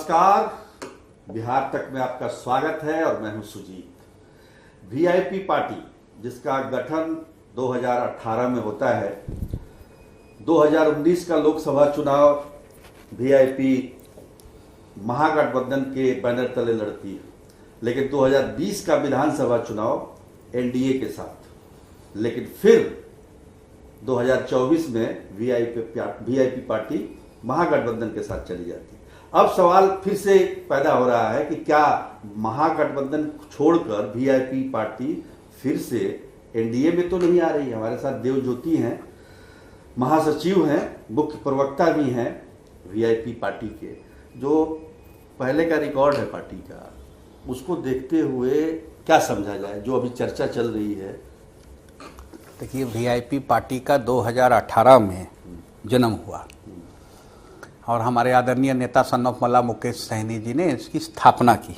नमस्कार, बिहार तक में आपका स्वागत है और मैं हूं सुजीत। वीआईपी पार्टी जिसका गठन 2018 में होता है, 2019 का लोकसभा चुनाव वीआईपी महागठबंधन के बैनर तले लड़ती है, लेकिन 2020 का विधानसभा चुनाव एनडीए के साथ, लेकिन फिर 2024 में वीआईपी पार्टी महागठबंधन के साथ चली जाती है। अब सवाल फिर से पैदा हो रहा है कि क्या महागठबंधन छोड़कर वीआईपी पार्टी फिर से एनडीए में तो नहीं आ रही है। हमारे साथ देव ज्योति हैं, महासचिव हैं, मुख्य प्रवक्ता भी हैं वीआईपी पार्टी के। जो पहले का रिकॉर्ड है पार्टी का, उसको देखते हुए क्या समझा जाए जो अभी चर्चा चल रही है। देखिए, वीआईपी पार्टी का 2018 में जन्म हुआ और हमारे आदरणीय नेता सन ऑफ मला मुकेश सहनी जी ने इसकी स्थापना की।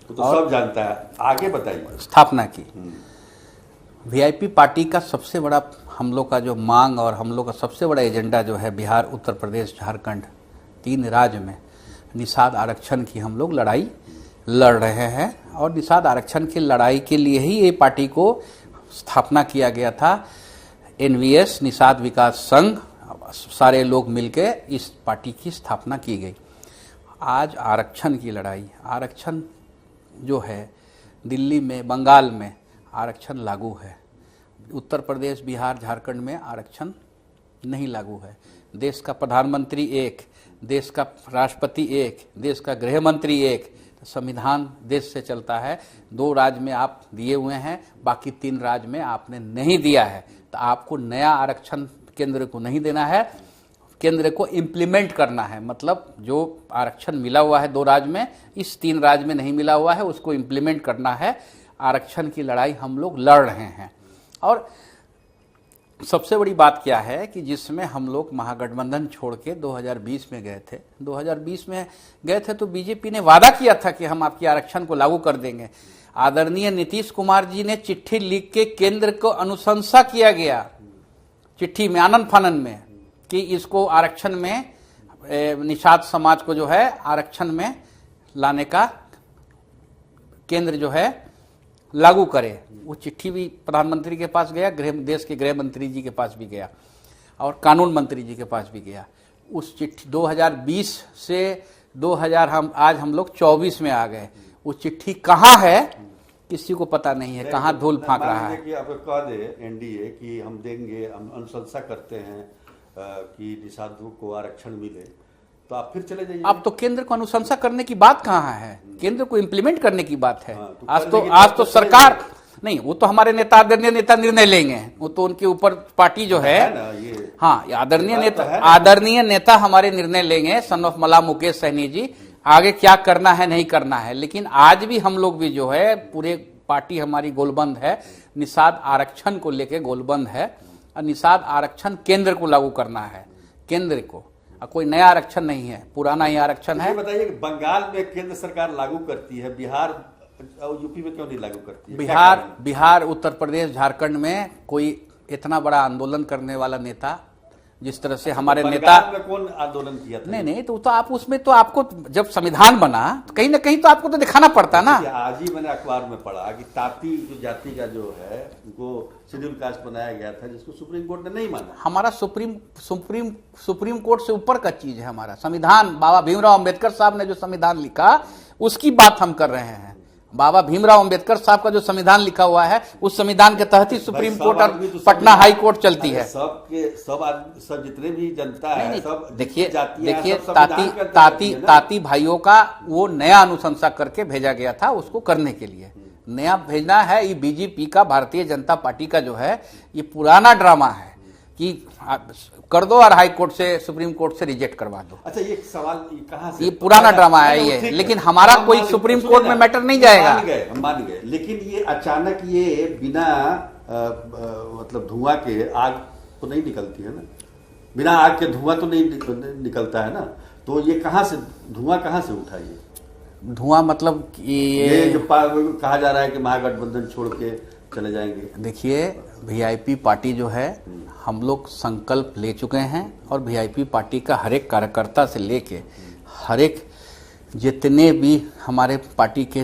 तो सब जानता है, आगे बताइए। स्थापना की। वीआईपी पार्टी का सबसे बड़ा हम लोग का जो मांग और हम लोग का सबसे बड़ा एजेंडा जो है, बिहार, उत्तर प्रदेश, झारखंड, 3 राज्य में निषाद आरक्षण की हम लोग लड़ाई लड़ रहे हैं। और निषाद आरक्षण की लड़ाई के लिए ही ये पार्टी को स्थापना किया गया था। एनवीएस, निषाद विकास संघ, सारे लोग मिलके इस पार्टी की स्थापना की गई। आज आरक्षण की लड़ाई, आरक्षण जो है दिल्ली में, बंगाल में आरक्षण लागू है, उत्तर प्रदेश, बिहार, झारखंड में आरक्षण नहीं लागू है। देश का प्रधानमंत्री एक, देश का राष्ट्रपति एक, देश का गृह मंत्री एक, संविधान देश से चलता है। 2 राज्य में आप दिए हुए हैं, बाकी 3 राज्य में आपने नहीं दिया है। तो आपको नया आरक्षण केंद्र को नहीं देना है, केंद्र को इम्प्लीमेंट करना है। मतलब जो आरक्षण मिला हुआ है 2 राज्य में, इस 3 राज्य में नहीं मिला हुआ है, उसको इम्प्लीमेंट करना है। आरक्षण की लड़ाई हम लोग लड़ रहे हैं। और सबसे बड़ी बात क्या है कि जिसमें हम लोग महागठबंधन छोड़ के 2020 में गए थे। 2020 में गए थे तो बीजेपी ने वादा किया था कि हम आपके आरक्षण को लागू कर देंगे। आदरणीय नीतीश कुमार जी ने चिट्ठी लिख के केंद्र को अनुशंसा किया गया, चिट्ठी में, आनन फानन में, कि इसको आरक्षण में, निषाद समाज को जो है आरक्षण में लाने का केंद्र जो है लागू करे। वो चिट्ठी भी प्रधानमंत्री के पास गया, देश के गृह मंत्री जी के पास भी गया और कानून मंत्री जी के पास भी गया। उस चिट्ठी 2020 से 2000 आज हम लोग 24 में आ गए। वो चिट्ठी कहाँ है किसी को पता नहीं है, कहाँ धूल फांक रहा है। कि आप कह दे एनडीए कि हम देंगे, हम अनुशंसा करते हैं कि निषादों को आरक्षण मिले, तो आप फिर चले जाइए। अब तो केंद्र को अनुशंसा करने की बात कहाँ है, केंद्र को इम्प्लीमेंट करने की बात है। तो आज तो सरकार नहीं, वो तो हमारे नेता, आदरणीय नेता निर्णय लेंगे। वो तो उनके ऊपर पार्टी जो है हाँ, आदरणीय नेता हमारे निर्णय लेंगे, सन ऑफ मला मुकेश सहनी जी, आगे क्या करना है नहीं करना है। लेकिन आज भी हम लोग भी जो है, पूरे पार्टी हमारी गोलबंद है, निषाद आरक्षण को लेके गोलबंद है। और निषाद आरक्षण केंद्र को लागू करना है, केंद्र को, कोई नया आरक्षण नहीं है, पुराना ही आरक्षण है। बताइए, बंगाल में केंद्र सरकार लागू करती है, बिहार और यूपी में क्यों नहीं लागू करती है? बिहार, उत्तर प्रदेश, झारखंड में कोई इतना बड़ा आंदोलन करने वाला नेता, जिस तरह से हमारे नेता में कौन आंदोलन किया था? नहीं, तो आप उसमें तो आपको जब संविधान बना तो कहीं ना कहीं तो आपको तो दिखाना पड़ता ना। आज ही मैंने अखबार में पढ़ा कि ताती जो जाति का जो है, उनको शेड्यूल कास्ट बनाया गया था, जिसको सुप्रीम कोर्ट ने नहीं माना। हमारा सुप्रीम कोर्ट से ऊपर का चीज है हमारा संविधान। बाबा भीमराव अंबेडकर साहब ने जो संविधान लिखा, उसकी बात हम कर रहे हैं। बाबा भीमराव अंबेडकर साहब का जो संविधान लिखा हुआ है, उस संविधान के तहत ही सुप्रीम कोर्ट और पटना हाई कोर्ट चलती है। सब जितने भी जनता है, सब देखिए ताती भाइयों का वो नया अनुशंसा करके भेजा गया था, उसको करने के लिए नया भेजना है। ये बीजेपी का, भारतीय जनता पार्टी का जो है, ये पुराना ड्रामा है कि कर दो और हाई कोर्ट से, सुप्रीम कोर्ट से रिजेक्ट करवा दो। अच्छा, ये सवाल कहाँ से? ये पुराना ड्रामा है ये, लेकिन हमारा कोई सुप्रीम कोर्ट में मैटर नहीं जाएगा। हम मान गए, लेकिन ये अचानक ये बिना मतलब धुआं के आग तो नहीं निकलती है ना, बिना आग के धुआं तो नहीं निकलता है ना। तो ये कहाँ से धुआं कहाँ से उठा? ये धुआं मतलब ये जो कहा जा रहा है कि महागठबंधन छोड़ के चले जाएंगे। देखिए, वीआईपी पार्टी जो है, हम लोग संकल्प ले चुके हैं और वीआईपी पार्टी का हर एक कार्यकर्ता से लेके हर एक जितने भी हमारे पार्टी के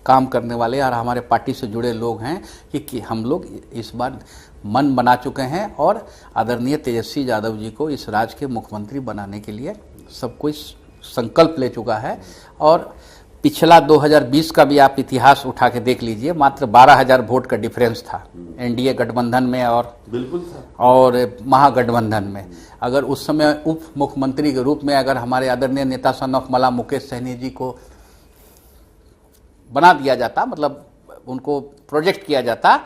काम करने वाले और हमारे पार्टी से जुड़े लोग हैं कि हम लोग इस बार मन बना चुके हैं और आदरणीय तेजस्वी यादव जी को इस राज्य के मुख्यमंत्री बनाने के लिए सब कोई संकल्प ले चुका है। और पिछला 2020 का भी आप इतिहास उठा के देख लीजिए, मात्र 12,000 वोट का डिफरेंस था एनडीए गठबंधन में और बिल्कुल था और महागठबंधन में। अगर उस समय उप मुख्यमंत्री के रूप में अगर हमारे आदरणीय नेता सन ऑफ मला मुकेश सहनी जी को बना दिया जाता, मतलब उनको प्रोजेक्ट किया जाता,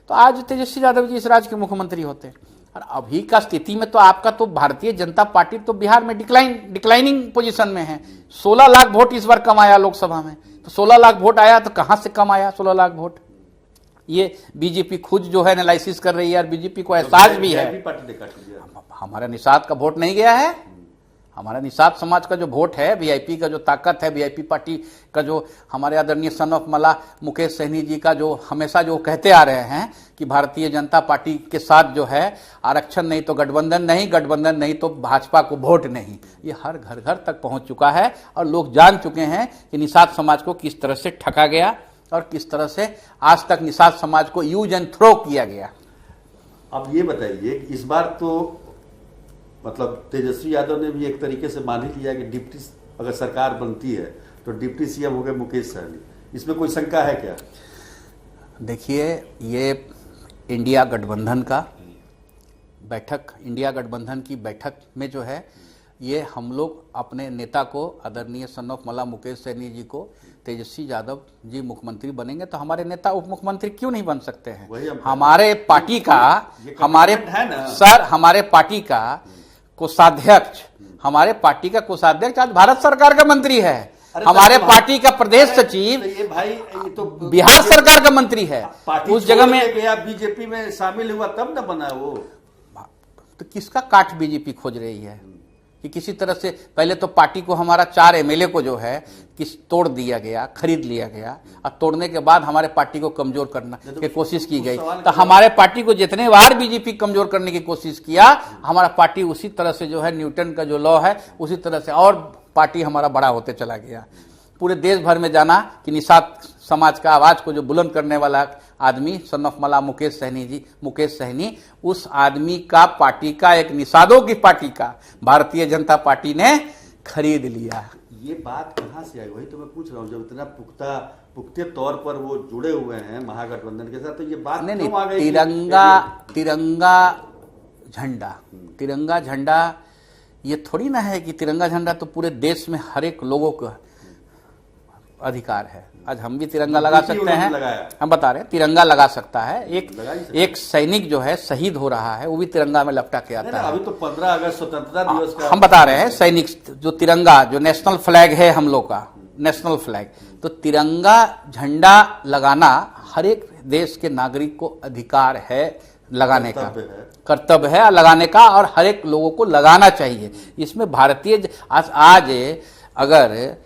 तो आज तेजस्वी यादव जी इस राज्य के मुख्यमंत्री होते। और अभी का स्थिति में तो आपका तो भारतीय जनता पार्टी तो बिहार में डिक्लाइनिंग पोजीशन में है। 16 लाख वोट इस बार कम आया लोकसभा में, तो 16 लाख वोट आया तो कहां से कम आया 16 लाख वोट? ये बीजेपी खुद जो है एनालिसिस कर रही है और बीजेपी को एहसास भी है। हमारा निषाद का वोट नहीं गया है, हमारा निषाद समाज का जो वोट है, वीआईपी का जो ताकत है, वीआईपी पार्टी का जो हमारे आदरणीय सन ऑफ मला मुकेश सहनी जी का जो हमेशा जो कहते आ रहे हैं कि भारतीय जनता पार्टी के साथ जो है आरक्षण नहीं तो गठबंधन नहीं, गठबंधन नहीं तो भाजपा को वोट नहीं, ये हर घर घर तक पहुंच चुका है। और लोग जान चुके हैं कि निषाद समाज को किस तरह से ठगा गया और किस तरह से आज तक निषाद समाज को यूज एंड थ्रो किया गया। अब ये बताइए कि इस बार तो मतलब तेजस्वी यादव ने भी एक तरीके से मान ही लिया कि डिप्टी अगर सरकार बनती है तो डिप्टी सीएम हो गए मुकेश सहनी, इसमें कोई शंका है क्या? देखिए, ये इंडिया गठबंधन का बैठक, इंडिया गठबंधन की बैठक में जो है ये हम लोग अपने नेता को आदरणीय सन ऑफ मला मुकेश सहनी जी को तेजस्वी यादव जी मुख्यमंत्री बनेंगे तो हमारे नेता उप मुख्यमंत्री क्यों नहीं बन सकते हैं? हमारे पार्टी का हमारे पार्टी का कोषाध्यक्ष, हमारे पार्टी का कोषाध्यक्ष आज भारत सरकार का मंत्री है। हमारे पार्टी का प्रदेश सचिव ये तो बिहार सरकार का मंत्री है। उस जगह में बीजेपी में शामिल हुआ तब न बना वो। तो किसका काट बीजेपी खोज रही है कि किसी तरह से? पहले तो पार्टी को हमारा 4 एमएलए को जो है तोड़ दिया गया, खरीद लिया गया, और तोड़ने के बाद हमारे पार्टी को कमजोर करना की कोशिश की गई। तो हमारे पार्टी को जितने बार बीजेपी कमजोर करने की कोशिश किया, हमारा पार्टी उसी तरह से जो है न्यूटन का जो लॉ है उसी तरह से और पार्टी हमारा बड़ा होते चला गया। पूरे देश भर में जाना कि निषाद समाज का आवाज को जो बुलंद करने वाला आदमी सन ऑफ मला मुकेश सहनी, उस आदमी का पार्टी का, एक निषादों की पार्टी का भारतीय जनता पार्टी ने खरीद लिया। ये बात कहाँ से आई? वही तो मैं पूछ रहा हूँ। जब इतना पुख्ते तौर पर वो जुड़े हुए हैं महागठबंधन के साथ, तो ये बात नहीं, क्यों आ गई? तिरंगा झंडा ये थोड़ी ना है कि तिरंगा झंडा तो पूरे देश में हर एक लोगों का अधिकार है। आज हम भी तिरंगा लगा सकते हैं, हम बता रहे हैं तिरंगा लगा सकता है। एक सैनिक जो है शहीद हो रहा है वो भी तिरंगा में लपटा के आता है। अभी तो 15 अगस्त स्वतंत्रता दिवस का हम बता रहे हैं, सैनिक जो तिरंगा, जो नेशनल फ्लैग है हम लोग का, नेशनल फ्लैग, तो तिरंगा झंडा लगाना हर एक देश के नागरिक को अधिकार है लगाने का, कर्तव्य है लगाने का, और हर एक लोगों को लगाना चाहिए। इसमें भारतीय आज अगर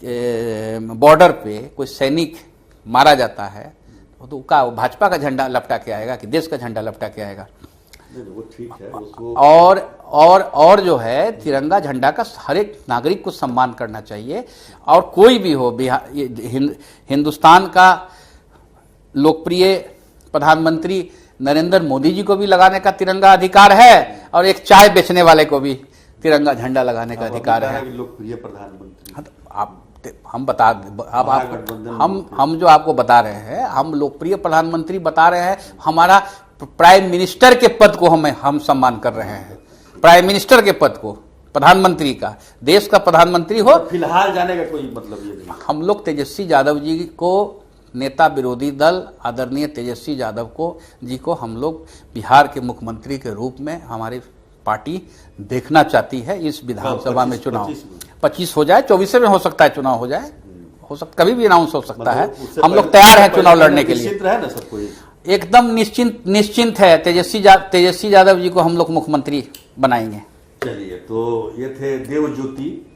बॉर्डर पे कोई सैनिक मारा जाता है तो का भाजपा का झंडा लपटा के आएगा कि देश का झंडा लपटा के आएगा? वो ठीक है उसको। और जो है तिरंगा झंडा का हर एक नागरिक को सम्मान करना चाहिए। और कोई भी हो, हिंदुस्तान का लोकप्रिय प्रधानमंत्री नरेंद्र मोदी जी को भी लगाने का तिरंगा अधिकार है, और एक चाय बेचने वाले को भी तिरंगा झंडा लगाने का अधिकार है। लोकप्रिय प्रधानमंत्री हम जो आपको बता रहे हैं, हम लोकप्रिय प्रधानमंत्री बता रहे हैं। हमारा प्राइम मिनिस्टर के पद को हम सम्मान कर रहे हैं, प्राइम मिनिस्टर के पद को, प्रधानमंत्री का, देश का प्रधानमंत्री हो। फिलहाल जाने का कोई मतलब ये नहीं। हम लोग तेजस्वी यादव जी को, नेता विरोधी दल आदरणीय तेजस्वी यादव जी को हम लोग बिहार के मुख्यमंत्री के रूप में हमारी पार्टी देखना चाहती है। इस विधानसभा में चुनाव 25 हो जाए, 24 में हो सकता है चुनाव हो जाए, हो सकता, कभी भी अनाउंस हो सकता है। हम लोग तैयार हैं चुनाव लड़ने के लिए, एकदम निश्चिंत है। तेजस्वी यादव जी को हम लोग मुख्यमंत्री बनाएंगे। चलिए, तो ये थे देवज्योति,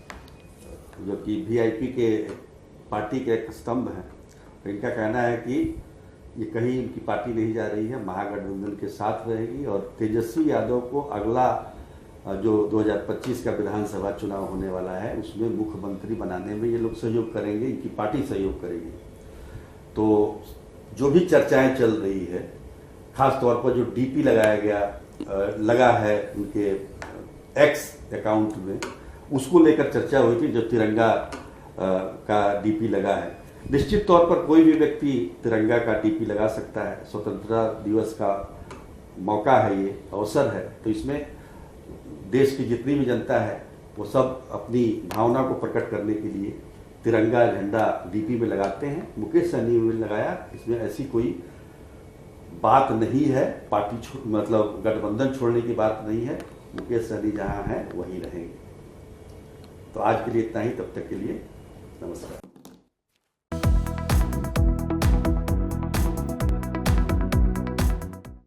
जो कि वीआईपी के पार्टी के एक स्तंभ हैं। इनका कहना है कि ये कहीं इनकी पार्टी नहीं जा रही है, महागठबंधन के साथ रहेगी और तेजस्वी यादव को अगला जो 2025 का विधानसभा चुनाव होने वाला है उसमें मुख्यमंत्री बनाने में ये लोग सहयोग करेंगे, इनकी पार्टी सहयोग करेगी। तो जो भी चर्चाएं चल रही है, खास तौर पर जो डीपी लगाया गया लगा है उनके एक्स अकाउंट में, उसको लेकर चर्चा हुई थी। जो तिरंगा का डीपी लगा है, निश्चित तौर पर कोई भी व्यक्ति तिरंगा का डीपी लगा सकता है। स्वतंत्रता दिवस का मौका है, ये अवसर है, तो इसमें देश की जितनी भी जनता है वो सब अपनी भावना को प्रकट करने के लिए तिरंगा झंडा डीपी में लगाते हैं। मुकेश सहनी ने लगाया, इसमें ऐसी कोई बात नहीं है, पार्टी मतलब गठबंधन छोड़ने की बात नहीं है। मुकेश सहनी जहां है वहीं रहेंगे। तो आज के लिए इतना ही, तब तक के लिए नमस्कार।